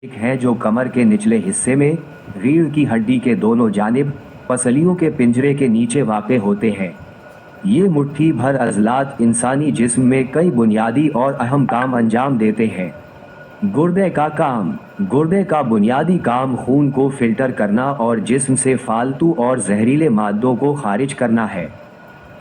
एक है जो कमर के निचले हिस्से में रीढ़ की हड्डी के दोनों जानिब पसलियों के पिंजरे के नीचे वाक़ होते हैं। ये मुट्ठी भर अज़लात इंसानी जिस्म में कई बुनियादी और अहम काम अंजाम देते हैं। गुर्दे का काम। गुर्दे का बुनियादी काम खून को फिल्टर करना और जिस्म से फालतू और जहरीले मादों को खारिज करना है।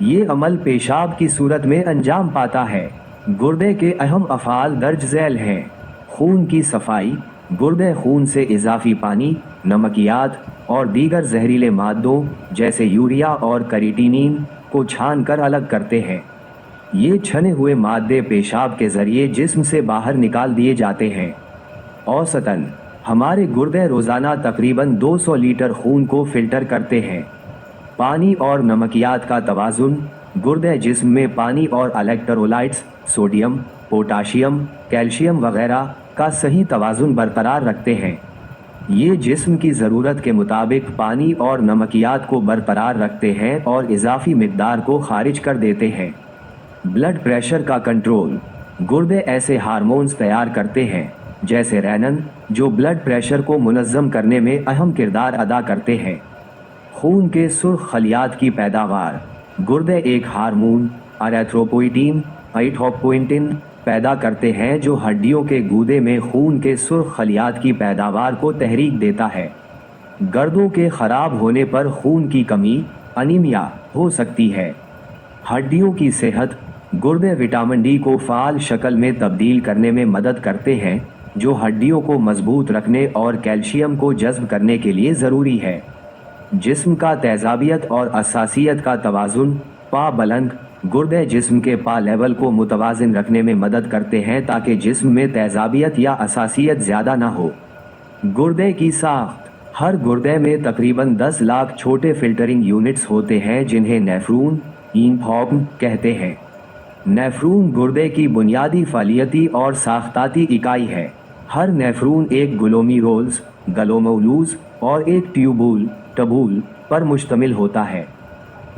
ये अमल पेशाब की सूरत में अंजाम पाता है। गुर्दे के अहम अफ़आल दर्ज झैल हैं। खून की सफाई। गुर्दे खून से इजाफी पानी, नमकियात और दीगर जहरीले मादों जैसे यूरिया और करिटिनिन को छान कर अलग करते हैं। ये छने हुए मादे पेशाब के जरिए जिस्म से बाहर निकाल दिए जाते हैं। औसतन हमारे गुर्दे रोज़ाना तकरीबन 200 लीटर खून को फिल्टर करते हैं। पानी और नमकियात का तवाज़ुन। गुर्दे जिस्म में पानी और इलेक्ट्रोलाइट्स, सोडियम, पोटाशियम, कैल्शियम वगैरह का सही तवाज़ुन बरकरार रखते हैं। ये जिस्म की ज़रूरत के मुताबिक पानी और नमकियात को बरकरार रखते हैं और इजाफी मिकदार को खारिज कर देते हैं। ब्लड प्रेशर का कंट्रोल। गुर्दे ऐसे हार्मोन्स तैयार करते हैं जैसे रेनन, जो ब्लड प्रेशर को मुनज़्ज़म करने में अहम किरदार अदा करते हैं। खून के सुर्ख खलियात की पैदावार। गुर्दे एक हार्मोन एरिथ्रोपोइटिन पैदा करते हैं जो हड्डियों के गूदे में खून के सुर्ख खलियात की पैदावार को तहरीक देता है। गर्दों के खराब होने पर खून की कमी, अनीमिया हो सकती है। हड्डियों की सेहत। गुर्दे विटामिन डी को फ़ाल शक्ल में तब्दील करने में मदद करते हैं जो हड्डियों को मजबूत रखने और कैल्शियम को जज़्ब करने के लिए ज़रूरी है। जिस्म का तेज़ाबियत और असासियत का तवाज़ुन। पा बुलंद। गुर्दे जिस्म के पा लेवल को मुतवाज़िन रखने में मदद करते हैं ताकि जिस्म में तेज़ाबियत या असासियत ज़्यादा ना हो। गुर्दे की साख्त। हर गुर्दे में तकरीबन 10 लाख छोटे फिल्टरिंग यूनिट्स होते हैं जिन्हें नेफ्रून कहते हैं। नेफ्रून गुर्दे की बुनियादी फ़ालियती और साख्ताती इकाई है। हर नेफ्रून एक ग्लोमेरुलस ग्लोमेरुलस और एक टबूल पर मुश्तमिल होता है।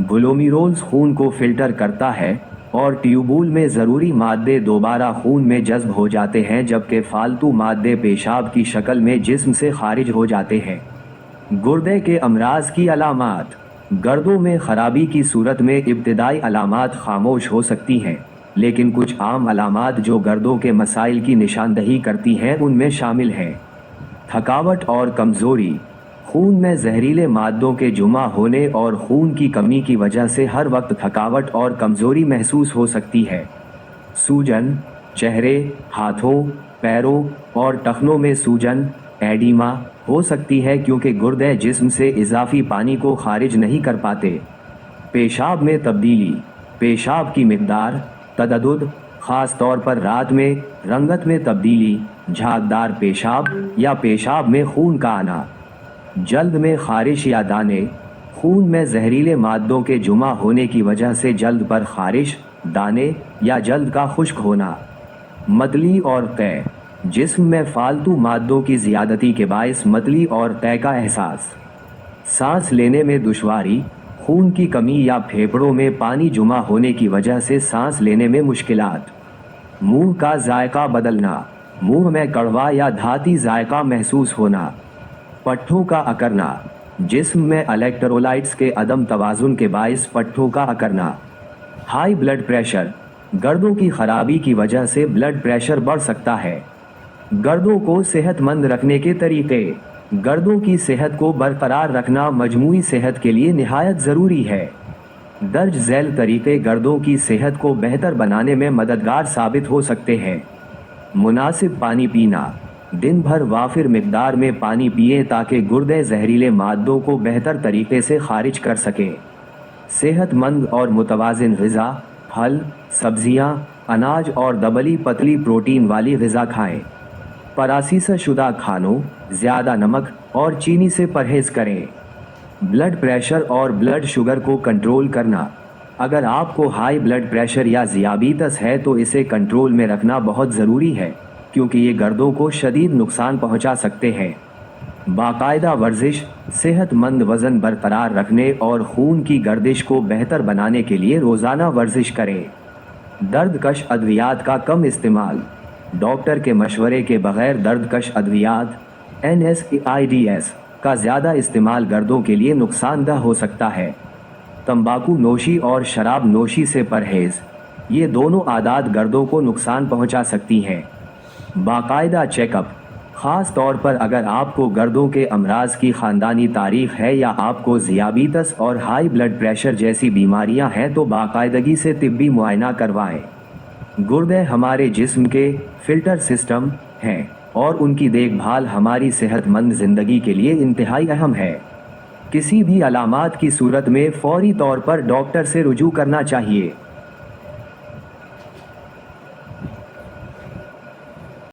ग्लोमेरुलस खून को फिल्टर करता है और ट्यूबूल में ज़रूरी मादे दोबारा खून में जज़्ब हो जाते हैं, जबकि फालतू मादे पेशाब की शक्ल में जिस्म से खारिज हो जाते हैं। गुर्दे के अमराज की अलामात। गर्दों में ख़राबी की सूरत में इब्तिदाई अलामात खामोश हो सकती हैं, लेकिन कुछ आम अलामात जो गर्दों के मसाइल की निशानदही करती हैं उनमें शामिल हैं। थकावट और कमज़ोरी। खून में जहरीले मादों के जुमा होने और खून की कमी की वजह से हर वक्त थकावट और कमज़ोरी महसूस हो सकती है। सूजन। चेहरे, हाथों, पैरों और टखनों में सूजन, एडिमा हो सकती है क्योंकि गुर्दे जिस्म से इजाफी पानी को खारिज नहीं कर पाते। पेशाब में तब्दीली। पेशाब की मिकदार, तददुद, ख़ास तौर पर रात में, रंगत में तब्दीली, झागदार पेशाब या पेशाब में खून का आना। जल्द में खारिश या दाने। खून में जहरीले मादों के जुमा होने की वजह से जल्द पर खारिश, दाने या जल्द का खुश्क होना। मतली और कै। जिस्म में फालतू मादों की ज़ियादती के बायस मतली और कै का एहसास। सांस लेने में दुश्वारी। खून की कमी या फेफड़ों में पानी जुमा होने की वजह से सांस लेने में मुश्किलात। मुंह का जायका बदलना। मुंह में कड़वा या धाती जायका महसूस होना। पट्ठों का अकड़ना। जिस्म में इलेक्ट्रोलाइट्स के अदम तवाज़ुन के बायस पट्ठों का अकड़ना। High blood pressure. गर्दों की खराबी की वजह से ब्लड प्रेशर बढ़ सकता है। गर्दों को सेहतमंद रखने के तरीके। गर्दों की सेहत को बरकरार रखना मजमूई सेहत के लिए निहायत ज़रूरी है। दर्ज झैल तरीके गर्दों की सेहत को बेहतर बनाने में मददगार साबित हो सकते हैं। मुनासिब पानी पीना। दिन भर वाफिर मिकदार में पानी पिएं ताकि गुर्दे जहरीले मादों को बेहतर तरीके से खारिज कर सकें। सेहतमंद और मुतवाज़िन ग़िज़ा। फल, सब्ज़ियाँ, अनाज और दबली पतली प्रोटीन वाली ग़िज़ा खाएं। परासीसा शुदा खानों, ज़्यादा नमक और चीनी से परहेज़ करें। ब्लड प्रेशर और ब्लड शुगर को कंट्रोल करना। अगर आपको हाई ब्लड प्रेशर या ज़ियाबीतस है तो इसे कंट्रोल में रखना बहुत ज़रूरी है क्योंकि ये गर्दों को शदीद नुकसान पहुंचा सकते हैं। बाकायदा वर्जिश। सेहतमंद वज़न बरकरार रखने और खून की गर्दिश को बेहतर बनाने के लिए रोज़ाना वर्जिश करें। दर्दकश अद्वियात का कम इस्तेमाल। डॉक्टर के मशवरे के बगैर दर्दकश अद्वियात NSAIDs का ज़्यादा इस्तेमाल गर्दों के लिए नुकसानदह हो सकता है। तंबाकू नोशी और शराब नोशी से परहेज, ये दोनों आदात गर्दों को नुकसान पहुंचा सकती हैं। बाकायदा चेकअप, ख़ास तौर पर अगर आपको गर्दों के अमराज की ख़ानदानी तारीख़ है या आपको ज़ियाबीतस और हाई ब्लड प्रेशर जैसी बीमारियां हैं तो बाकायदगी से तिब्बी मुआयना करवाएं। गुर्दे हमारे जिस्म के फिल्टर सिस्टम हैं और उनकी देखभाल हमारी सेहतमंद ज़िंदगी के लिए इंतहाई अहम है। किसी भी अलामात की सूरत में फौरी तौर पर डॉक्टर से रुजू करना चाहिए।